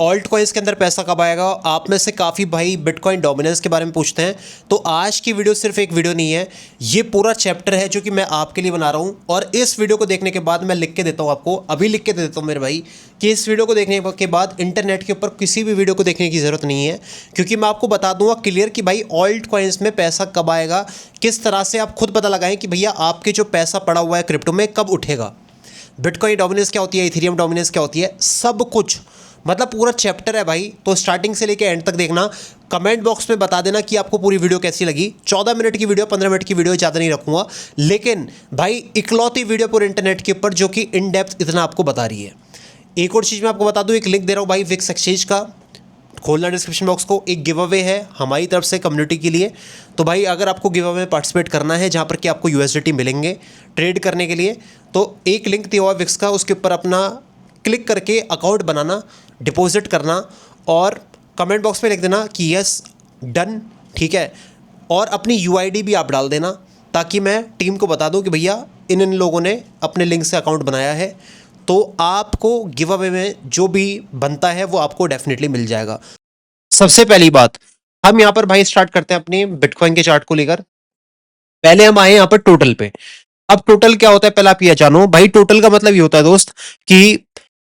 Alt coins के अंदर पैसा कब आएगा। आप में से काफ़ी भाई बिटकॉइन डोमिनेंस के बारे में पूछते हैं, तो आज की वीडियो सिर्फ एक वीडियो नहीं है, ये पूरा चैप्टर है जो कि मैं आपके लिए बना रहा हूँ। और इस वीडियो को देखने के बाद मैं लिख के देता हूँ आपको, अभी लिख के दे देता हूँ मेरे भाई, कि इस वीडियो को देखने के बाद इंटरनेट के ऊपर किसी भी वीडियो को देखने की ज़रूरत नहीं है, क्योंकि मैं आपको बता दूंगा क्लियर कि भाई ऑल्ट कॉइन्स में पैसा कब आएगा, किस तरह से आप खुद पता लगाएं कि भैया आपके जो पैसा पड़ा हुआ है क्रिप्टो में कब उठेगा, बिटकॉइन डोमिनेंस क्या होती है, इथेरियम डोमिनेंस क्या होती है, सब कुछ मतलब पूरा चैप्टर है भाई। तो स्टार्टिंग से लेके एंड तक देखना। कमेंट बॉक्स में बता देना कि आपको पूरी वीडियो कैसी लगी। 14 मिनट की वीडियो, 15 मिनट की वीडियो, ज़्यादा नहीं रखूंगा, लेकिन भाई इकलौती वीडियो पूरे इंटरनेट के ऊपर जो कि इन डेप्थ इतना आपको बता रही है। एक और चीज़ मैं आपको बता दूं, एक लिंक दे रहा हूँ भाई विक्स एक्सचेंज का, खोलना डिस्क्रिप्शन बॉक्स को। एक गिव अवे है हमारी तरफ से कम्युनिटी के लिए। तो भाई अगर आपको गिव अवे में पार्टिसिपेट करना है जहाँ पर कि आपको यूएसडीटी मिलेंगे ट्रेड करने के लिए, तो एक लिंक दिया हुआ विक्स का, उसके ऊपर अपना क्लिक करके अकाउंट बनाना, डिपॉजिट करना और कमेंट बॉक्स में लिख देना कि यस डन, ठीक है। और अपनी यूआईडी भी आप डाल देना, ताकि मैं टीम को बता दूं कि भैया इन लोगों ने अपने लिंक से अकाउंट बनाया है। तो आपको गिव अवे में जो भी बनता है वो आपको डेफिनेटली मिल जाएगा। सबसे पहली बात, हम यहाँ पर भाई स्टार्ट करते हैं अपने बिटकॉइन के चार्ट को लेकर। पहले हम आए यहाँ पर टोटल पे। अब टोटल क्या होता है पहले आप ये जानो भाई। टोटल का मतलब ये होता है दोस्त कि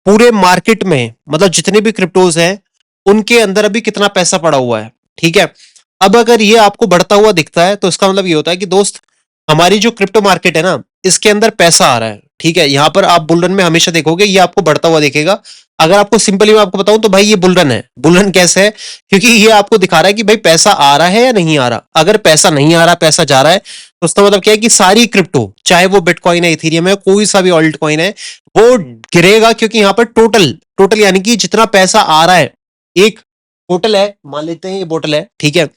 पूरे मार्केट में मतलब जितने भी क्रिप्टोज हैं उनके अंदर अभी कितना पैसा पड़ा हुआ है, ठीक है। अब अगर ये आपको बढ़ता हुआ दिखता है तो इसका मतलब ये होता है कि दोस्त हमारी जो क्रिप्टो मार्केट है ना, इसके अंदर पैसा आ रहा है, ठीक है। यहां पर आप बुल रन में हमेशा देखोगे ये आपको बढ़ता हुआ दिखेगा। अगर आपको सिंपली मैं आपको बताऊं तो भाई ये बुल रन है। बुल रन कैसे है? क्योंकि ये आपको दिखा रहा है कि भाई पैसा आ रहा है या नहीं आ रहा। अगर पैसा नहीं आ रहा, पैसा जा रहा है, तो उसका मतलब क्या है कि सारी क्रिप्टो, चाहे वो बिटकॉइन है, इथेरियम है, कोई सा भी ऑल्ट कॉइन है, वो गिरेगा। क्योंकि यहां पर टोटल टोटल यानी कि जितना पैसा आ रहा है, एक बोतल है, मान लेते हैं ये बोतल है, ठीक है,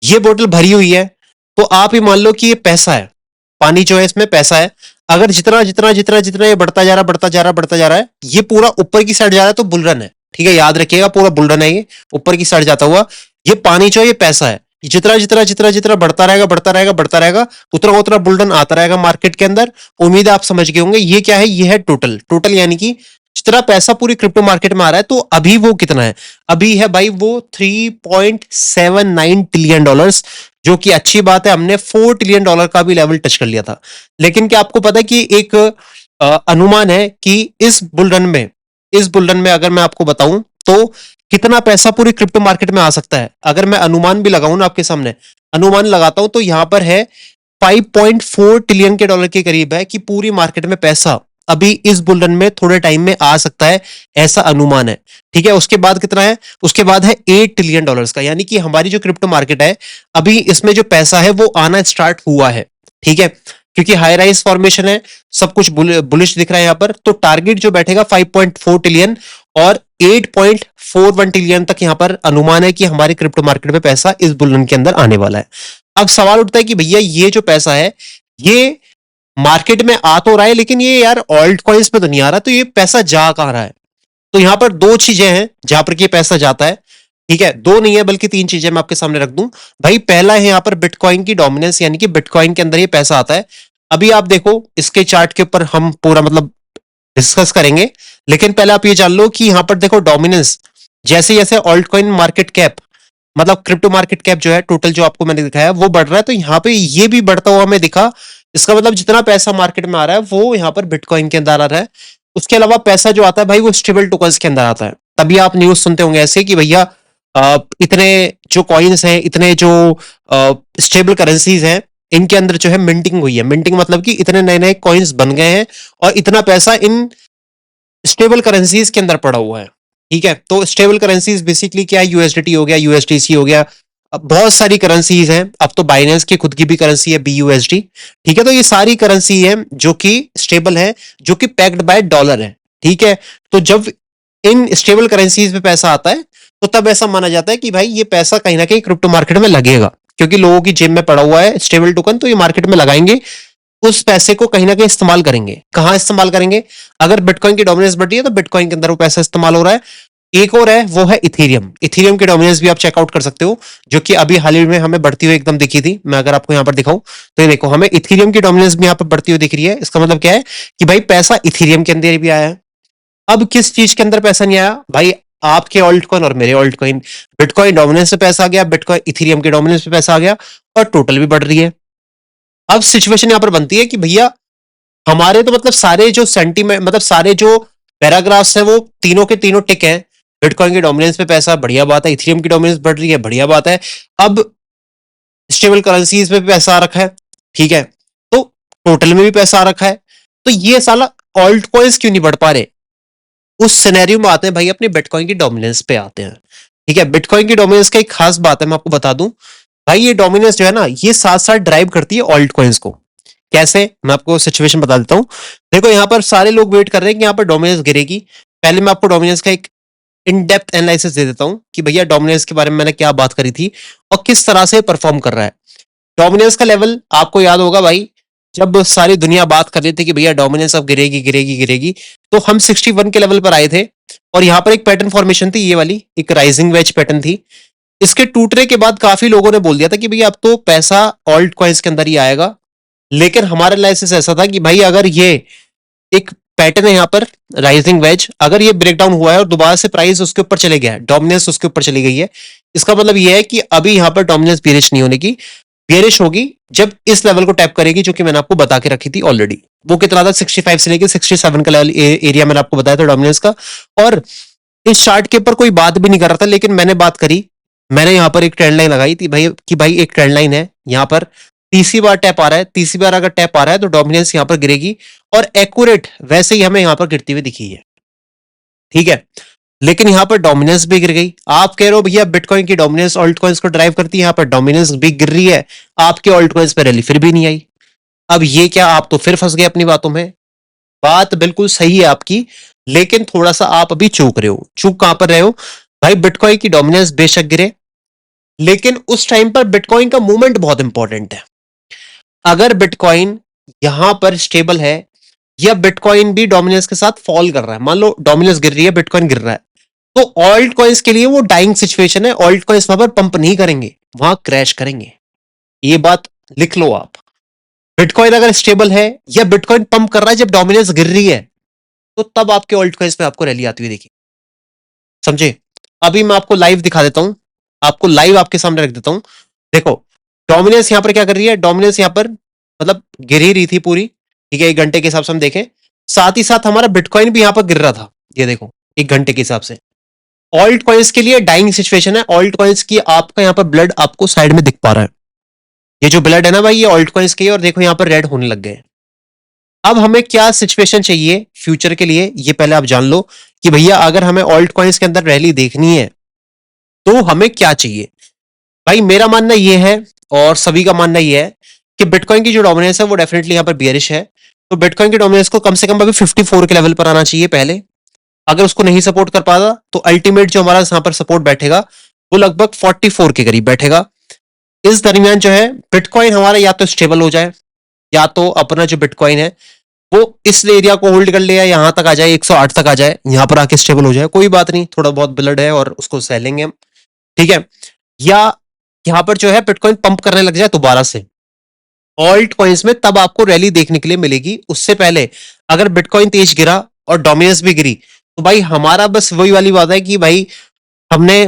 ये बोतल भरी हुई है, तो आप ही मान लो कि ये पैसा है, पानी जो है इसमें पैसा है। अगर जितना जितना जितना जितना ये बढ़ता जा रहा बढ़ता जा रहा बढ़ता जा रहा है, ये पूरा ऊपर की साइड जा रहा है, तो बुल रन है, ठीक है। याद रखिएगा पूरा बुल रन है, ये ऊपर की साइड जाता हुआ। ये पानी जो है ये पैसा है। जितना जितना जितना जितना बढ़ता रहेगा बढ़ता रहेगा बढ़ता रहेगा, उतना उतना बुल रन आता रहेगा मार्केट के अंदर। उम्मीद है आप समझ गए होंगे ये क्या है। ये है टोटल। टोटल यानी कि जितना पैसा पूरी क्रिप्टो मार्केट में आ रहा है, तो अभी वो कितना है? अभी है भाई वो $3.79 ट्रिलियन, जो कि अच्छी बात है। हमने $4 ट्रिलियन का भी लेवल टच कर लिया था। लेकिन क्या आपको पता है कि एक अनुमान है कि इस बुलरन में अगर मैं आपको बताऊं तो कितना पैसा पूरी क्रिप्टो मार्केट में आ सकता है। अगर मैं अनुमान भी लगाऊं ना आपके सामने, अनुमान लगाता हूं, तो यहां पर है 5.4 ट्रिलियन के डॉलर के करीब है कि पूरी मार्केट में पैसा अभी इस बुलरन में थोड़े टाइम में आ सकता है, ऐसा अनुमान है, ठीक है। उसके बाद कितना है? उसके बाद है $8 ट्रिलियन का, यानी कि हमारी जो क्रिप्टो मार्केट है अभी इसमें जो पैसा है वो आना स्टार्ट हुआ है, ठीक है। क्योंकि हाई राइज फॉर्मेशन है, सब कुछ बुलिश दिख रहा है यहां पर। तो टारगेट जो बैठेगा 5.4 ट्रिलियन और 8.41 ट्रिलियन तक यहां पर अनुमान है कि हमारी क्रिप्टो मार्केट में पैसा इस बुलरन के अंदर आने वाला है। अब सवाल उठता है कि भैया ये जो पैसा है ये मार्केट में आ तो रहा है, लेकिन ये यार ऑल्ट कॉइन्स में तो नहीं आ रहा, तो ये पैसा जा कहां रहा है? तो यहां पर दो चीजें हैं जहां पर ये पैसा जाता है, ठीक है। दो नहीं है बल्कि तीन चीजें मैं आपके सामने रख दूं भाई। पहला है यहां पर बिटकॉइन की डोमिनेंस, यानी कि बिटकॉइन के अंदर ये पैसा आता है। अभी आप देखो इसके चार्ट के ऊपर हम पूरा मतलब डिस्कस करेंगे, लेकिन पहले आप ये जान लो कि यहां पर देखो डोमिनेंस, जैसे जैसे ऑल्ट कॉइन मार्केट कैप मतलब क्रिप्टो मार्केट कैप जो है टोटल जो आपको मैंने दिखाया वो बढ़ रहा है, तो यहां पे ये भी बढ़ता हुआ हमें दिखा। इसका मतलब जितना पैसा मार्केट में आ रहा है वो यहां पर बिटकॉइन के अंदर आ रहा है। उसके अलावा पैसा जो आता है भाई वो स्टेबल टोकन्स के अंदर आता है। तभी आप न्यूज सुनते होंगे ऐसे कि भैया इतने जो कॉइन्स हैं, इतने जो स्टेबल करेंसीज हैं, इनके अंदर जो है मिंटिंग हुई है। मिंटिंग मतलब कि इतने नए नए कॉइन्स बन गए हैं और इतना पैसा इन स्टेबल करेंसीज के अंदर पड़ा हुआ है, ठीक है। तो स्टेबल करेंसीज बेसिकली क्या है? यूएसडीटी हो गया, यूएसडीसी हो गया, अब बहुत सारी करेंसीज हैं। अब तो बाइनेंस की खुद की भी करेंसी है BUSD, ठीक है। तो ये सारी करेंसी है जो कि स्टेबल है, जो कि पैक्ड बाय डॉलर है, ठीक है। तो जब इन स्टेबल करेंसीज पे पैसा आता है तो तब ऐसा माना जाता है कि भाई ये पैसा कहीं ना कहीं क्रिप्टो मार्केट में लगेगा, क्योंकि लोगों की जेब में पड़ा हुआ है स्टेबल टोकन, तो ये मार्केट में लगाएंगे, उस पैसे को कहीं ना कहीं इस्तेमाल करेंगे। कहां इस्तेमाल करेंगे? अगर बिटकॉइन की डोमिनेंस बढ़ी है तो बिटकॉइन के अंदर वो पैसा इस्तेमाल हो रहा है। एक और है वो है इथेरियम। इथेरियम की डोमिनेंस भी आप चेकआउट कर सकते हो, जो कि अभी हाल ही में हमें बढ़ती हुई एकदम दिखी थी। मैं अगर आपको यहां पर दिखाऊं तो ये देखो हमें इथेरियम की डोमिनेंस भी यहां पर बढ़ती हुई दिख रही है। इसका मतलब क्या है कि भाई पैसा इथेरियम के अंदर भी आया है। अब किस चीज के अंदर पैसा नहीं आया भाई? आपके ऑल्ट कॉइन और मेरे ऑल्ट कॉइन, बिटकॉइन डोमिनेंस पे पैसा आ गया, बिटकॉइन इथेरियम के डोमिनेंस पे पैसा आ गया और टोटल भी बढ़ रही है। अब सिचुएशन यहां पर बनती है कि भैया हमारे तो मतलब सारे जो सेंटीमेंट मतलब सारे जो पैराग्राफ्स हैं वो तीनों के तीनों टिक हैं। बिटकॉइन के डोमिनेंस पे पैसा, बढ़िया बात है। इथेरियम की डोमिनेंस बढ़ रही है, बढ़िया बात है। अब स्टेबल करेंसीज में भी पैसा आ रखा है, ठीक है, तो टोटल में भी पैसा आ रखा है। तो ये साला ऑल्ट कॉइन्स क्यों नहीं बढ़ पा रहे? उस सिनेरियो में आते हैं भाई, अपने बिटकॉइन की डोमिनेंस पे आते हैं, ठीक है। बिटकॉइन की डोमिनेंस का एक खास बात है, मैं आपको बता दूं भाई, ये डोमिनेंस जो है ना, ये साथ साथ ड्राइव करती है ऑल्ट कॉइन्स को। कैसे, मैं आपको सिचुएशन बता देता हूं। देखो यहां पर सारे लोग वेट कर रहे हैं कि यहां पर डोमिनेंस गिरेगी। पहले मैं आपको डोमिनेंस का एक इन डेप्थ एनालिसिस दे देता हूं कि भैया डोमिनेंस के बारे में मैंने क्या बात करी थी और किस तरह से परफॉर्म कर रहा है। डोमिनेंस का लेवल आपको याद होगा भाई, जब सारी दुनिया बात कर रही थी कि भैया डोमिनेंस अब गिरेगी गिरेगी गिरेगी, तो हम 61 के लेवल पर आए थे और यहां पर एक पैटर्न फॉर्मेशन थी, ये वाली एक राइजिंग वेज पैटर्न थी। इसके टूटने के बाद काफी लोगों ने बोल दिया था कि भैया अब तो पैसा ऑल्ट कॉइन्स के अंदर ही आएगा। लेकिन हमारा एनालिसिस ऐसा था कि भाई अगर ये एक पैटर्न है यहाँ पर राइजिंग वेज, अगर ये ब्रेकडाउन हुआ है और दोबारा से प्राइस उसके ऊपर चले गया है, डोमिनेंस उसके ऊपर चली गई है, इसका मतलब ये है कि अभी यहाँ पर डोमिनेंस बेरिश नहीं होने की, बेरिश होगी जब इस लेवल को टैप करेगी, जो कि मैंने आपको बता के रखी थी ऑलरेडी। वो कितना था, 65 से लेकर 67 का लेवल एरिया मैंने आपको बताया था डोमिनेंस का। और इस चार्ट के ऊपर कोई बात भी नहीं कर रहा था, लेकिन मैंने बात करी, मैंने यहां पर एक ट्रेंड लाइन लगाई थी भाई कि भाई एक ट्रेंड लाइन है यहां पर, तीसरी बार टैप आ रहा है, तीसरी बार अगर टैप आ रहा है तो डोमिनेंस यहां पर गिरेगी और एक्यूरेट वैसे ही हमें यहां पर गिरती हुई दिखी है, ठीक है। लेकिन यहां पर डोमिनेंस भी गिर गई। आप कह रहे हो भैया बिटकॉइन की डोमिनेंस ऑल्ट कॉइन्स को ड्राइव करती है, यहां पर डोमिनेंस भी गिर रही है, आपके ऑल्ट कॉइन्स पर रैली फिर भी नहीं आई। अब ये क्या, आप तो फिर फंस गए अपनी बातों में। बात बिल्कुल सही है आपकी, लेकिन थोड़ा सा आप अभी चूक रहे हो। चूक कहां पर रहे हो भाई? बिटकॉइन की डोमिनेंस बेशक गिरे, लेकिन उस टाइम पर बिटकॉइन का मूवमेंट बहुत इंपॉर्टेंट है। अगर बिटकॉइन यहां पर स्टेबल है या बिटकॉइन भी डोमिनेंस के साथ फॉल कर रहा है, मान लो डोमिनेंस गिर रही है, बिटकॉइन गिर रहा है, तो ऑल्ट कॉइन्स के लिए वो डाइंग सिचुएशन है। ऑल्ट कॉइन्स वहां पर पंप नहीं करेंगे, वहां क्रैश करेंगे। ये बात लिख लो आप। बिटकॉइन अगर स्टेबल है या बिटकॉइन पंप कर रहा है जब डोमिनेंस गिर रही है, तो तब आपके ऑल्ट कॉइन्स पे आपको रैली आती हुई देखिए, समझे। अभी मैं आपको लाइव दिखा देता हूं, आपको लाइव आपके सामने रख देता हूं। देखो डोमिनेंस यहां पर क्या कर रही है, डोमिनेंस यहां पर मतलब गिर ही रही थी पूरी, ठीक है, एक घंटे के हिसाब से हम देखें। साथ ही साथ हमारा बिटकॉइन भी यहां पर गिर रहा था, ये देखो एक घंटे के हिसाब से। ऑल्ट कॉइन्स के लिए डाइंग सिचुएशन है। ऑल्ट कॉइन्स की आपका यहां पर ब्लड आपको साइड में दिख पा रहा है, ये जो ब्लड है ना भाई, ये ऑल्ट कॉइन्स की है, और देखो यहां पर रेड होने लग गए। अब हमें क्या सिचुएशन चाहिए फ्यूचर के लिए, ये पहले आप जान लो कि भैया अगर हमें ऑल्ट कॉइन्स के अंदर रैली देखनी है तो हमें क्या चाहिए। भाई मेरा मानना यह है और सभी का मानना यह है कि बिटकॉइन की जो डोमिनेंस है वो डेफिनेटली यहां पर बियरिश है। तो बिटकॉइन की डोमिनेंस को कम से कम अभी 54 के लेवल पर आना चाहिए पहले। अगर उसको नहीं सपोर्ट कर पाता तो अल्टीमेट जो हमारा यहां पर सपोर्ट बैठेगा वो लगभग 44 के करीब बैठेगा। इस दरमियान जो है बिटकॉइन हमारा या तो स्टेबल हो जाए, या तो अपना जो बिटकॉइन है वो इस एरिया को होल्ड कर ले, यहां तक आ जाए, 108 तक आ जाए, यहां पर आके स्टेबल हो जाए, कोई बात नहीं, थोड़ा बहुत ब्लड है और उसको सह लेंगे हम, ठीक है। या यहां पर जो है बिटकॉइन पंप करने लग जाए दोबारा से ऑल्ट कॉइन्स में, तब आपको रैली देखने के लिए मिलेगी। उससे पहले अगर बिटकॉइन तेज गिरा और डोमिनेंस भी गिरी, तो भाई हमारा बस वही वाली बात है कि भाई हमने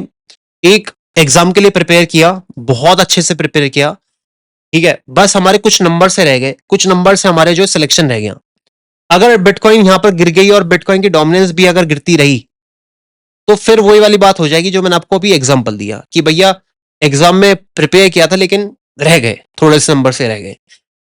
एक एग्जाम के लिए प्रिपेयर किया, बहुत अच्छे से प्रिपेयर किया, ठीक है, बस हमारे कुछ नंबर से रह गए, कुछ नंबर से हमारे जो सिलेक्शन रह गया। अगर बिटकॉइन यहां पर गिर गई और बिटकॉइन की डोमिनेंस भी अगर गिरती रही, तो फिर वही वाली बात हो जाएगी जो मैंने आपको अभी एग्जांपल दिया कि भैया एग्जाम में प्रिपेयर किया था लेकिन रह गए, थोड़े से नंबर से रह गए,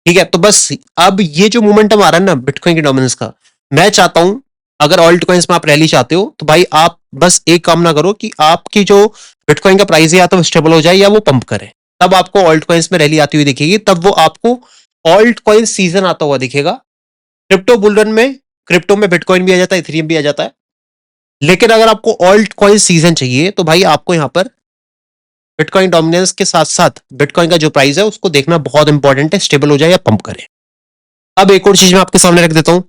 ठीक है। तो बस अब ये जो मोमेंटम आ रहा है ना बिटकॉइन की डोमिनेंस का, मैं चाहता हूं अगर ऑल्ट कॉइन्स में आप रैली चाहते हो तो भाई आप बस एक काम ना करो कि आपकी जो बिटकॉइन का प्राइस है या तो स्टेबल हो जाए या वो पंप करे, तब आपको ऑल्ट कॉइन्स में रैली आती हुई दिखेगी, तब वो आपको ऑल्ट कॉइन सीजन आता हुआ दिखेगा। क्रिप्टो बुलरन में क्रिप्टो में बिटकॉइन भी आ जाता है, इथेरियम भी आ जाता है, लेकिन अगर आपको ऑल्ट कॉइन सीजन चाहिए तो भाई आपको यहां पर बिटकॉइन डोमिनेंस के साथ साथ बिटकॉइन का जो प्राइस है उसको देखना बहुत इंपॉर्टेंट है, स्टेबल हो जाए या पंप करे। अब एक और चीज मैं आपके सामने रख देता हूं।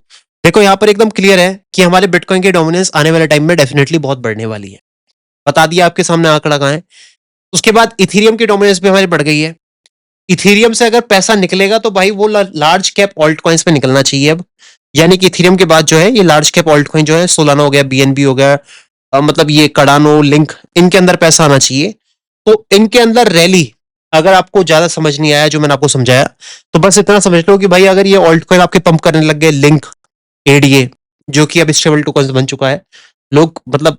देखो यहां पर एकदम क्लियर है कि हमारे बिटकॉइन की डोमिनेंस आने वाले टाइम में डेफिनेटली बहुत बढ़ने वाली है, बता दिया आपके सामने आंकड़ा कहां है। उसके बाद इथेरियम की डोमिनेंस भी हमारी बढ़ गई है। इथेरियम से अगर पैसा निकलेगा तो भाई वो लार्ज कैप ऑल्ट कॉइन्स पे निकलना चाहिए अब, यानी कि इथेरियम के बाद जो है ये लार्ज कैप ऑल्ट कॉइन जो है सोलाना हो गया, बीएनबी हो गया, मतलब ये कार्डानो, लिंक, इनके अंदर पैसा आना चाहिए। तो इनके अंदर रैली, अगर आपको ज्यादा समझ नहीं आया जो मैंने आपको समझाया, तो बस इतना समझ लो कि भाई अगर ये ऑल्ट कॉइन आपके पंप करने लग गए, लिंक, एडीए, जो कि अब स्टेबल टोकन बन चुका है, लोग मतलब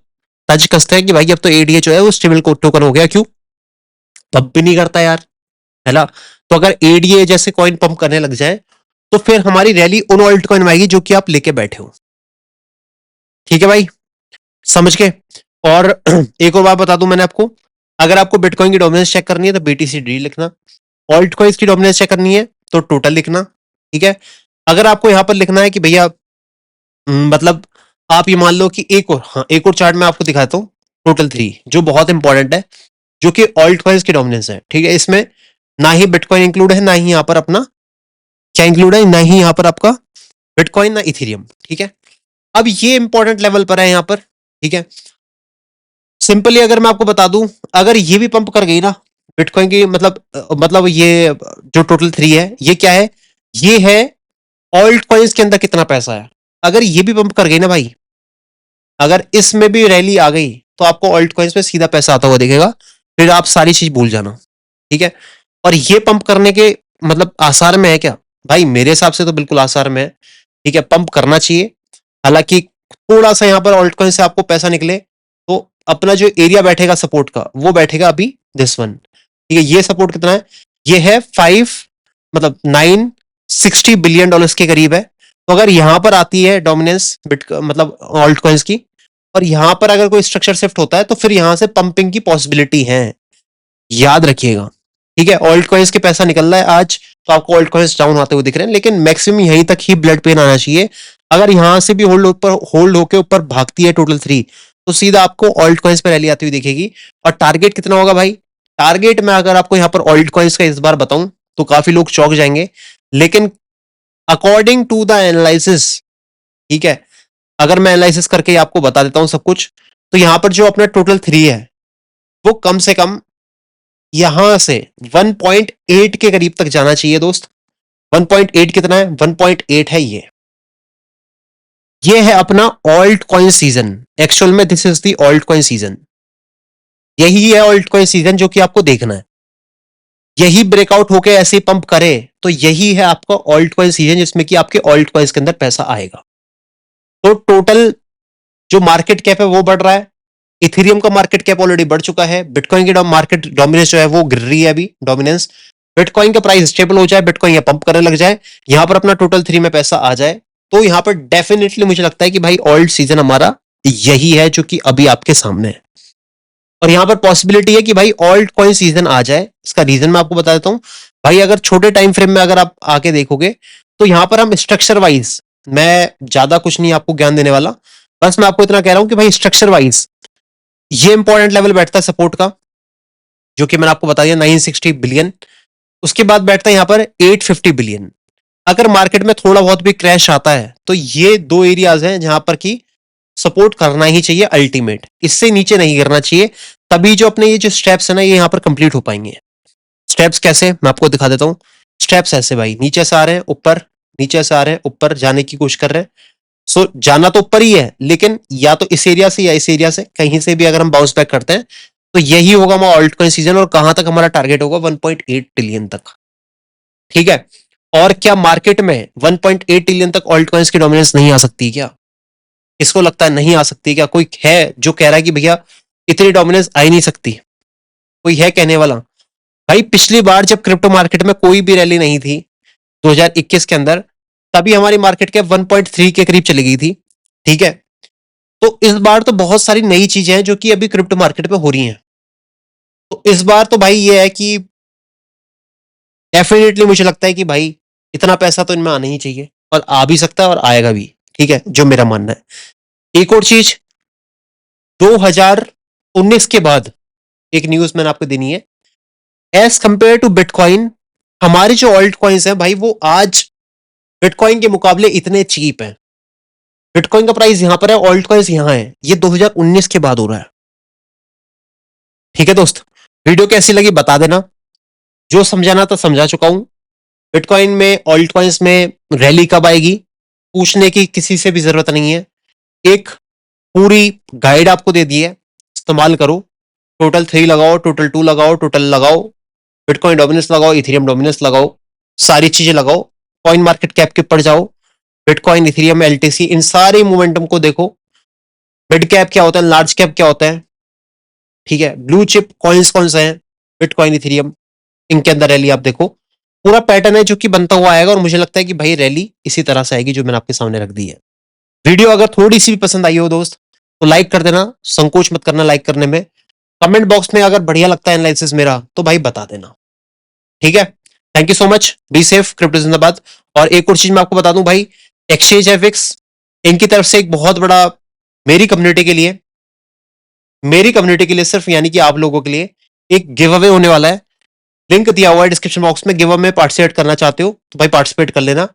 तज कसते हैं कि भाई अब तो एडीए जो है वो स्टेबल टोकन हो गया, क्यों पंप भी नहीं करता यार, है ना। तो अगर एडीए जैसे कॉइन पंप करने लग जाए तो फिर हमारी रैली उन ऑल्ट कॉइन में आएगी जो कि आप लेके बैठे हो। ठीक है भाई, समझ के। और एक और बात बता दूं मैंने आपको, अगर आपको बिटकॉइन की डोमिनेंस चेक करनी है तो बीटीसीडी लिखना, ऑल्ट कॉइन्स की डोमिनेंस चेक करनी है तो टोटल लिखना। ठीक है, अगर आपको यहां पर लिखना है कि भैया मतलब आप ये मान लो कि एक और, हाँ एक और चार्ट मैं आपको दिखाता हूं, टोटल थ्री, जो बहुत इंपॉर्टेंट है, जो कि ऑल्ट कॉइन्स की डोमिनेंस है। ठीक है, इसमें ना ही बिटकॉइन इंक्लूड है, ना ही यहां पर अपना क्या इंक्लूड है, ना ही यहां पर आपका बिटकॉइन, ना इथेरियम। ठीक है, अब ये इंपॉर्टेंट लेवल पर है यहां पर। ठीक है, सिंपली अगर मैं आपको बता दूं, अगर ये भी पंप कर गई ना बिटकॉइन की, मतलब ये जो टोटल थ्री है, ये क्या है, ये है ऑल्ट कॉइन्स के अंदर कितना पैसा है। अगर ये भी पंप कर गई ना भाई, अगर इसमें भी रैली आ गई तो आपको ऑल्ट कॉइन्स पे सीधा पैसा आता हुआ दिखेगा, फिर आप सारी चीज भूल जाना। ठीक है, और ये पंप करने के मतलब आसार में है क्या, भाई मेरे हिसाब से तो बिल्कुल आसार में है। ठीक है, पंप करना चाहिए, हालांकि थोड़ा सा यहां पर ऑल्ट कॉइन से आपको पैसा निकले तो अपना जो एरिया बैठेगा सपोर्ट का, वो बैठेगा अभी दिस वन। ठीक है, ये सपोर्ट कितना है, ये है 960 बिलियन डॉलर्स के करीब है। तो अगर यहां पर आती है डोमिनेंस बिट मतलब ऑल्ट कॉइन्स की, और यहां पर अगर कोई स्ट्रक्चर शिफ्ट होता है तो फिर यहां से पंपिंग की पॉसिबिलिटी है, याद रखिएगा। ठीक है, ऑल्ट कॉइन्स के पैसा निकल रहा है आज, तो आपको ऑल्ट कॉइन्स डाउन आते हुए दिख रहे हैं, लेकिन मैक्सिमम यहीं तक ही ब्लड पेन आना चाहिए। अगर यहां से भी होल्ड होके ऊपर भागती है टोटल थ्री, तो सीधा आपको ऑल्ट कॉइन्स पर रैली आती हुई दिखेगी। और टारगेट कितना होगा भाई, टारगेट में अगर आपको यहां पर ऑल्ट कॉइन्स का इस बार बताऊं तो काफी लोग चौंक जाएंगे, लेकिन अकॉर्डिंग टू द एनालिसिस, ठीक है, अगर मैं एनालिसिस करके आपको बता देता हूं सब कुछ, तो यहां पर जो अपना टोटल थ्री है वो कम से कम यहां से 1.8 के करीब तक जाना चाहिए दोस्त। 1.8 कितना है, 1.8 है ये है अपना ऑल्ट कॉइन सीजन। एक्चुअल में this is the alt coin season, यही है ऑल्ट कॉइन सीजन जो कि आपको देखना है। यही ब्रेकआउट होके ऐसे पंप करे तो यही है आपका ऑल्ट कॉइन सीजन, जिसमें कि आपके ऑल्ट कॉइन्स के अंदर पैसा आएगा। तो टोटल जो मार्केट कैप है वो बढ़ रहा है, इथेरियम का मार्केट कैप ऑलरेडी बढ़ चुका है, बिटकॉइन की मार्केट डोमिनेंस जो है वो गिर रही है अभी, डोमिनेंस। बिटकॉइन का प्राइस स्टेबल हो जाए, बिटकॉइन या पंप करने लग जाए, यहां पर अपना टोटल थ्री में पैसा आ जाए, तो यहां पर डेफिनेटली मुझे लगता है कि भाई ऑल्ट सीजन हमारा यही है जो कि अभी आपके सामने है। और यहां पर पॉसिबिलिटी है कि भाई ऑल्ट कॉइन सीजन आ जाए। इसका रीजन मैं आपको बता देता हूं भाई, अगर छोटे टाइम फ्रेम में अगर आप आके देखोगे तो यहां पर हम स्ट्रक्चर वाइज, मैं ज्यादा कुछ नहीं आपको ज्ञान देने वाला, बस मैं आपको इतना कह रहा हूं कि भाई स्ट्रक्चर वाइज ये इंपॉर्टेंट लेवल बैठता है सपोर्ट का, जो कि मैंने आपको बता दिया 960 बिलियन। उसके बाद बैठता है यहां पर 850 बिलियन। अगर मार्केट में थोड़ा बहुत भी क्रैश आता है तो ये दो एरियाज हैं जहां पर की सपोर्ट करना ही चाहिए अल्टीमेट, इससे नीचे नहीं गिरना चाहिए। तभी जो अपने ये जो स्टेप्स है ना ये यहां पर कंप्लीट हो पाएंगे। स्टेप्स कैसे, मैं आपको दिखा देता हूं। स्टेप्स ऐसे भाई, नीचे से आ रहे हैं ऊपर, नीचे से आ रहे हैं ऊपर, जाने की कोशिश कर रहे हैं। सो जाना तो ऊपर ही है, लेकिन या तो इस एरिया से या इस एरिया से कहीं से भी अगर हम बाउंस बैक करते हैं तो यही होगा हमारा ऑल्ट कॉइन सीजन। और कहां तक हमारा टारगेट होगा, 1.8 ट्रिलियन तक। ठीक है, और क्या मार्केट में 1.8 ट्रिलियन तक ऑल्ट कॉइन्स की डोमिनेंस नहीं आ सकती क्या, इसको लगता है नहीं आ सकती क्या, कोई है जो कह रहा है कि भैया इतनी डोमिनेंस आ ही नहीं सकती, कोई है कहने वाला। भाई पिछली बार जब क्रिप्टो मार्केट में कोई भी रैली नहीं थी 2021 के अंदर, तभी हमारी मार्केट कैप 1.3 के करीब चली गई थी। ठीक है, तो इस बार तो बहुत सारी नई चीजें हैं जो कि अभी क्रिप्टो मार्केट में हो रही हैं। तो इस बार तो भाई ये है कि डेफिनेटली मुझे लगता है कि भाई इतना पैसा तो इनमें आना ही चाहिए, और आ भी सकता है और आएगा भी। ठीक है, जो मेरा मानना है। एक और चीज, 2019 के बाद एक न्यूज मैंने आपको देनी है, एज कंपेयर टू बिटकॉइन, हमारे जो ऑल्ट कॉइन्स हैं भाई वो आज बिटकॉइन के मुकाबले इतने चीप हैं। बिटकॉइन का प्राइस यहां पर है, ऑल्ट कॉइन्स यहां है, ये 2019 के बाद हो रहा है। ठीक है दोस्त, वीडियो कैसी लगी बता देना, जो समझाना था समझा चुका हूं। बिटकॉइन में ऑल्ट कॉइन्स में रैली कब आएगी पूछने की किसी से भी जरूरत नहीं है। एक पूरी गाइड आपको दे दी है, इस्तेमाल करो। टोटल 3 लगाओ, टोटल 2 लगाओ, टोटल लगाओ, बिटकॉइन डोमिनेंस लगाओ, इथेरियम डोमिनेंस लगाओ, सारी चीजें लगाओ, कॉइन मार्केट कैप के ऊपर जाओ, बिटकॉइन, इथेरियम, एलटीसी, इन सारे मोमेंटम को देखो। मिड कैप क्या होता है, लार्ज कैप क्या होता है, ठीक है, ब्लू चिप कॉइन्स कौन से हैं, बिटकॉइन, इथेरियम, इनके अंदर रैली आप देखो। पूरा पैटर्न है जो कि बनता हुआ आएगा और मुझे लगता है कि भाई रैली इसी तरह से आएगी जो मैंने आपके सामने रख दी है। वीडियो अगर थोड़ी सी भी पसंद आई हो दोस्त तो लाइक कर देना, संकोच मत करना लाइक करने में। कमेंट बॉक्स में अगर बढ़िया लगता है एनालिसिस मेरा तो भाई बता देना, ठीक है। Thank you so much, be safe, crypto जिंदाबाद। और एक और चीज मैं आपको बता दूं भाई, एक्सचेंज एफएक्स इनकी तरफ से एक बहुत बड़ा मेरी कम्युनिटी के लिए, सिर्फ यानी कि आप लोगों के लिए एक गिव अवे होने वाला है। लिंक दिया हुआ है डिस्क्रिप्शन बॉक्स में, गिव अवे में पार्टिसिपेट करना चाहते हो तो भाई पार्टिसिपेट कर लेना।